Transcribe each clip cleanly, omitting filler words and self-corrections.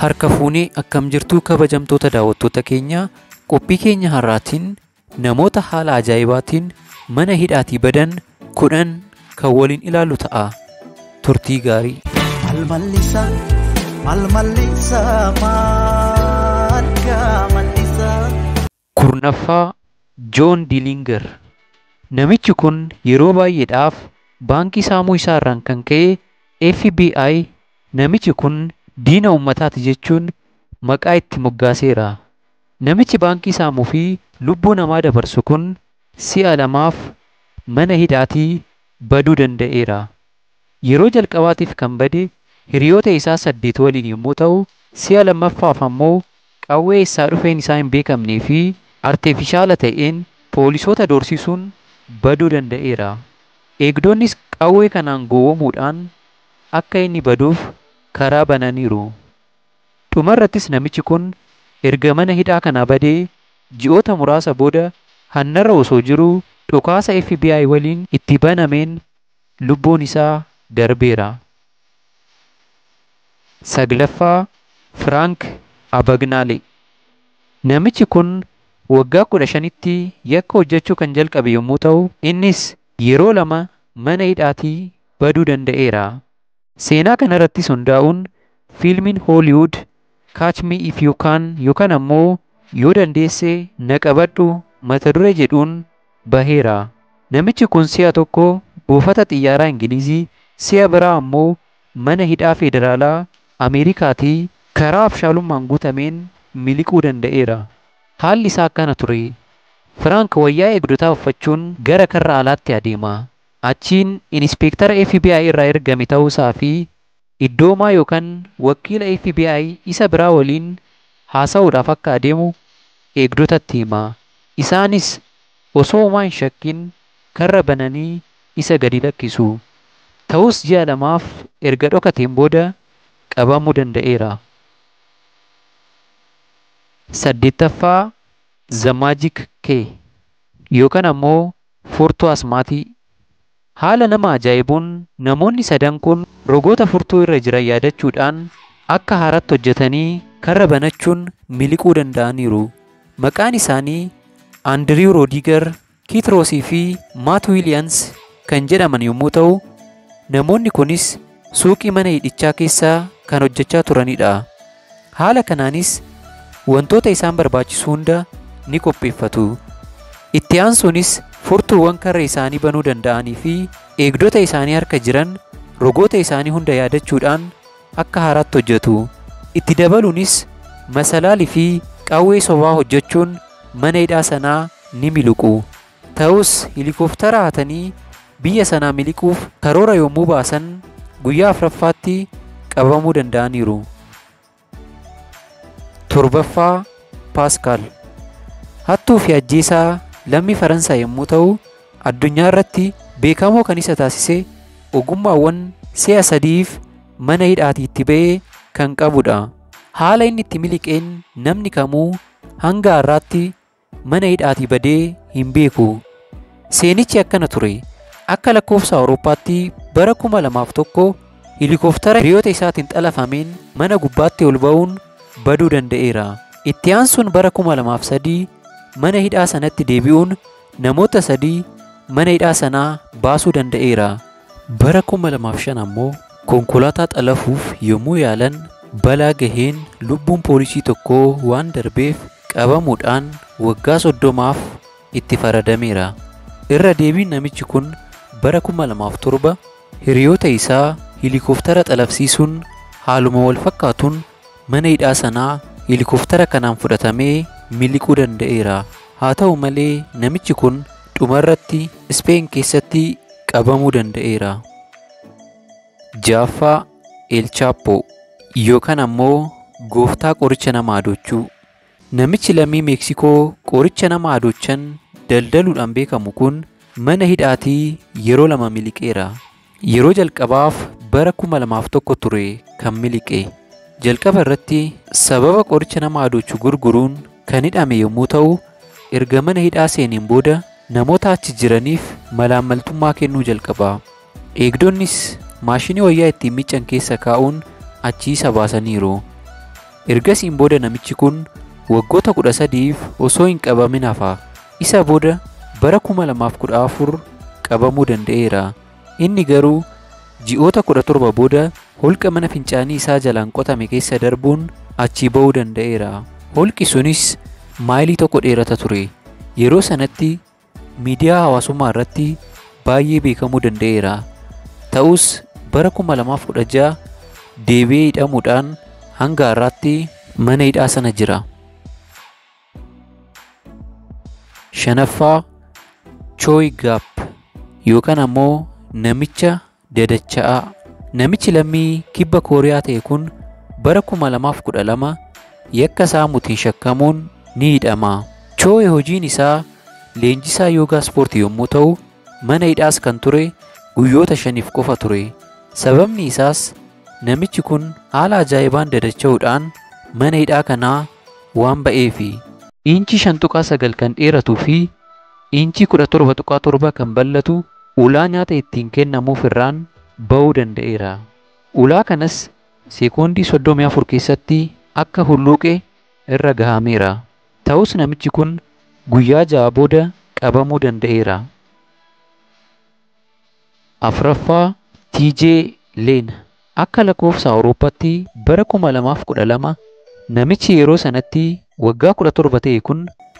Harka fuunee akkam jirtuu kabajamtoota daawwattoota keenya, qophii keenya har'aatiin namoota haala ajaa'ibaatiin mana hidhaatii badan 10 kan waliin ilaallu ta'a. Turtii gaarii. Kurnaffaa Joon Diilinger. Namichi kun yeroo baay'eedhaaf baankii saamuu isaa irraan kan ka'e FBI namichi kun diina uummataati jechuun maqaa itti moggaaseera. Namichi baankii saamuu fi lubbuu namaa dabarsu kun si'a lamaaf mana hidhaatii baduu danda'eera. Yeroo jalqabaatiif kan bade hiriyoota isaa 8 waliin yommuu ta'u, si'a lammaffaaf ammoo qawwee eessaa dhufeen isaa hin beekamnee fi arteefishaala ta'een poolisoota doorsisuun baduu danda'eera. Eegdonnis qawwee kanaan gowwoomuudhaan akka inni baduuf karaa bananiiru. Dhumarrattis namichi kun erga mana hidhaa kanaa badee ji'oota muraasa booda hannarra osoo jiruu dhukaasa FBI waliin itti banameen lubbuun isaa darbeera. Saglaffaa Frank Abagnale. Namichi kun waggaa 15tti yakka hojjechuu kan jalqabe yommuu ta'u, innis yeroo 2 mana hidhaatii baduu danda'eera. Seenaa kanarrattis hundaa'uun fiilmiin Hollywood Catch Me If You Can yookaan ammoo yoo dandeesse na qabadhu mata duree jedhuun baheera. Namichi kun si'a tokko buufata xiyyaaraa Ingilizii, si'a biraa ammoo mana hidhaa federaalaa Ameerikaatii karaa abshaalummaan guutameen miliquu danda'eera. Haalli isaa akkana ture. Frank wayyaa eegdotaa uffachuun gara karra alaatti adeema. Achiin inspektara FBI irraa ergame ta'uusaa fi iddoomaa yookaan wakiila FBI isa biraa waliin haasa'uudhaaf akka adeemu eegdotatti hima. Isaanis osoo homaa hin shakkin karra bananii isa gadi lakkisu. Ta'us ji'a lamaaf erga dhokateen booda qabamuu danda'eera. 8ffaa The Magic Key yookaan ammoo furtuu asmaatii. Haala nama ajaa'ibuun namoonni 3 kun rogoota furtuu irra jiran yaadachuudhaan akka haaraatti hojjetanii karra banachuun miliquu danda'aniiru. Maqaan isaanii Andrew Rodiger, Keith Roosii fi Matt Williams kan jedhaman yommuu ta'u, namoonni kunis suuqii mana hidhichaa keessaa kan hojjechaa turanidha. Haala kanaanis wantoota isaan barbaachisu hunda ni qopheeffatu. Itti aansuunis furtuuwwan karra isaanii banuu danda'anii fi eegdota isaanii harka jiran rogoota isaanii hunda yaadachuudhaan akka haaraatti hojjetu. Itti dabaluunis masalaalii fi qawwee sobaa hojjechuun mana hidhaa sanaa ni miliqu. Ta'us helikooftara hatanii biyya sanaa miliquuf karoora yommuu baasan guyyaa 4ffaatti qabamuu danda'aniiru. 7ffaa Paaskaal. Hattuu fi ajjeesaa lammii Faransaay yommuu ta'u, addunyaa irratti beekamoo kan isa taasise ogummaawwan si'a 3f mana hidhaatii itti ba'ee kan qabudha. Haala inni itti miliqeen namni kamuu hanga har'aatti mana hidhaatii badee hin beeku. Seenichi akkana ture. Akka lakkoofsa Awurooppaatti bara 2001 helikooftara hiriyoota isaatiin xalafameen mana gubbaatti ol ba'uun baduu danda'eera. Itti aansuun bara 2003 mana hidhaa sanatti deebi'uun namoota 3 mana hidhaa sanaa baasuu danda'eera. Bara 2005 ammoo konkolaataa xalafuuf yommuu yaalan balaa gaheen lubbuun poolisii tokkoo waan darbeef qabamuudhaan waggaa 30f itti faradameera. Irra deebiin namichi kun bara 2007 hiriyoota isaa helikooftara xalafsiisuun haaluma wal fakkaatuun mana hidhaa sanaa helikooftara kanaan fudhatamee miliquu danda'eera. Haa ta'u malee namichi kun dhumarratti Speen keessatti qabamuu danda'eera. 6ffaa El Chapo yookaan ammoo gooftaa qoricha nama adochuu. Namichi lammii Meeksikoo qoricha nama adochan daldaluudhaan beekamu kun mana hidhaatii yeroo 2 miliqeera. Yeroo jalqabaaf bara 2001 ture kan miliqe. Jalqaba irratti sababa qoricha nama adochuu gurguruun kan hidhame yommuu ta'u, erga mana hidhaa seeneen booda namoota achi jiraniif malaammaltummaa kennuu jalqaba. Eegdonnis maashinii wayyaa ittiin miiccan keessa kaa'uun achii isa baasaniiru. Ergasiin booda namichi kun waggoota 13f osoo hin qabamin hafa. Isa booda bara 2014 qabamuu danda'eera. Inni garuu ji'oota 17 booda holqa mana fincaanii isaa jalaan qotame keessa darbuun achii ba'uu danda'eera. Holqi sunis maayilii 1 dheerata ture. Yeroo sanatti miidiyaa hawaasummaa irratti baay'ee beekamuu danda'eera. Ta'us bara 2016 deebi'ee hidhamuudhaan hanga har'aatti mana hidhaa sana jira. Shanaffaa Choi Gaap yookaan ammoo namicha dadacha'aa. Namichi lammii kibba Kooriyaa ta'e kun bara 2012 yakka saamuutiin shakkamuun ni hidhama. Choi hojiin isaa leenjisaa yoogaa ispoortii yommuu ta'u, mana hidhaas kan ture guyyoota 5 qofa ture. Sababni isaas namichi kun haala ajaa'ibaan dadacha'uudhaan mana hidhaa kanaa waan ba'eefi. Inchi 5.9 kan dheeratuu fi inchi 17.7 kan bal'atu ulaa nyaata ittiin kennamuuf irraan ba'uu danda'eera. Ulaa kanas sekoondii 34 keessatti akka hulluuqe irra gahameera. Ta'us namichi kun guyyaa 6 booda qabamuu danda'eera. Afraffaa TJ Leen. Akka lakkoofsa Awurooppaatti bara 2012 namichi yeroo sanatti waggaa 17 ta'e kun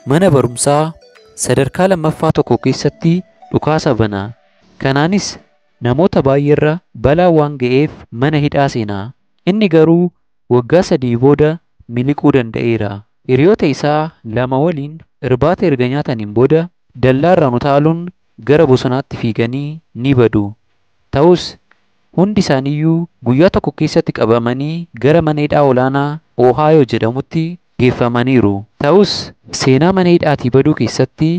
mana barumsaa sadarkaa lammaffaa tokko keessatti dhukaasa bana. Kanaanis namoota baay'eerra balaa waan ga'eef mana hidhaa seena. Inni garuu waggaa 3 booda miliquu danda'eera. Hiriyoota isaa 2 waliin irbaata erga nyaataniin booda dallaarraan utaaluun gara bosonaatti fiiganii ni badu. Ta'us hundi isaaniiyyuu guyyaa tokko keessatti qabamanii gara mana hidhaa olaanaa Ohio jedhamutti geeffamaniiru. Ta'us seenaa mana hidhaatii baduu keessatti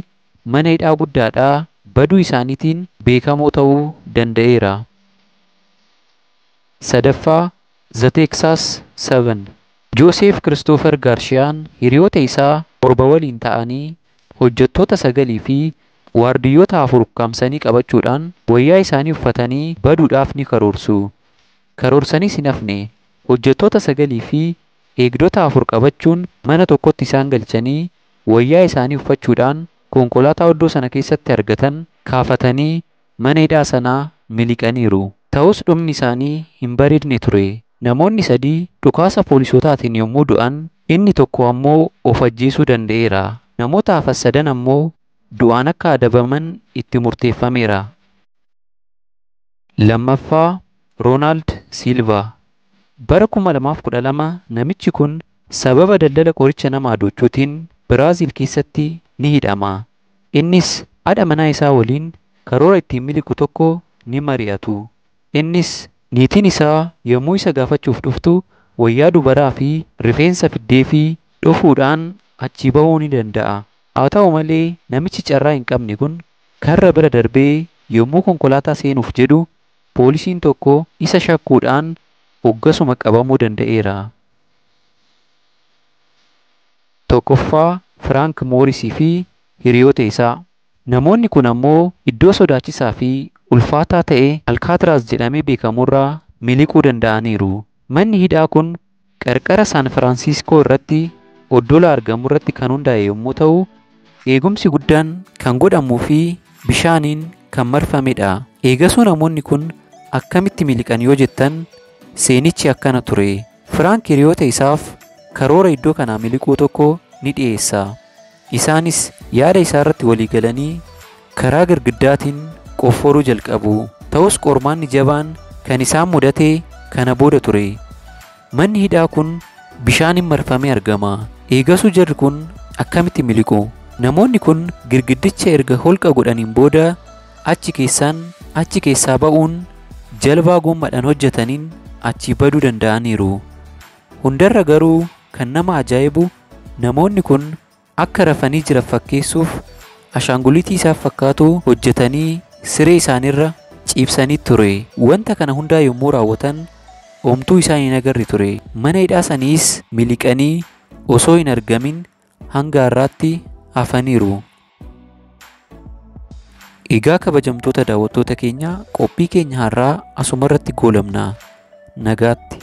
mana hidhaa guddaadhaa baduu isaaniitiin beekamoo ta'uu danda'eera. Sadaffaa The Texas 7. Joosef Kiristoofer Gaarshiyaan hiriyoota isaa 7 waliin ta'anii hojjettoota 9 fi waardiyyoota 4 ukkaamsanii qabachuudhaan wayyaa isaanii uffatanii baduudhaaf ni karoorsu. Karoorsanis hin hafne. Hojjettoota 9 fi eegdota 4 qabachuun mana tokkotti isaan galchanii wayyaa isaanii uffachuudhaan konkolaataa oddoo sana keessatti argatan kaafatanii mana hidhaa sanaa miliqaniiru. Ta'us dhumni isaanii hin bareedne ture. Namoonni 3 dhukaasa poolisootaatiin yommuu du'an, inni tokko ammoo of ajjeesuu danda'eera. Namoota hafan 3 ammoo du'aan akka adabaman itti murteeffameera. Lammaffaa Roonaald Silvaa. Bara 2012 namichi kun sababa daldala qoricha nama adoochuutiin Biraazil keessatti ni hidhama. Innis haadha manaa isaa waliin karoora ittiin miliqu tokko ni mari'atu. Innis niitiin isaa yommuu isa gaafachuuf dhuftu wayyaa dubaraa fi rifeensa fiddee fi dhufuudhaan achi ba'uu ni danda'a. Haa ta'u malee namichi carraa hin qabne kun karra bira darbee yommuu konkolaataa seenuuf jedhu poolisiin tokko isa shakkuudhaan hoggasuma qabamuu danda'eera. Tokkoffaa Firaank Moorisii fi hiriyoota isaa. Namoonni kun ammoo iddoo sodaachisaa fi ulfaataa ta'e Alkaatiraas jedhamee beekamurraa miliquu danda'aniiru. Manni hidhaa kun qarqara Saan Firaansiskoo irratti oddola argamu irratti kan hundaa'e yommuu ta'u, eegumsi guddaan kan godhamuu fi bishaaniin kan marfamedha. Eegasuu namoonni kun akkamitti miliqan yoo jettan seenichi akkana ture. Firaank hiriyoota isaaf karoora iddoo kanaa miliquu tokko ni dhiyeessa. Isaanis yaada isaa irratti walii galanii karaa girgiddaatiin qofforuu jalqabu. Ta'us qormaanni jabaan kan isaan mudate kana booda ture. Manni hidhaa kun bishaaniin marfamee argama. Eegasuu jarri kun akkamitti miliqu? Namoonni kun girgiddicha erga holqa godhaniin booda achi keessaa ba'uun jalbaa gommadhaan hojjetaniin achi baduu danda'aniiru. Hundarra garuu kan nama ajaa'ibu namoonni kun akka rafanii jiran fakkeessuuf ashaanguliitii isaaf fakkaatu hojjetanii siree isaanirra ciibsanii ture. Wanta kana hundaa yommuu raawwatan omtuu isaan hin agarre ture. Mana hidhaa saniis miliqanii osoo hin argamin hanga har'aatti hafaniiru. Egaa kabajamtoota daawwattoota keenya qophii keenya har'aa asumarratti goolabna. Nagaatti.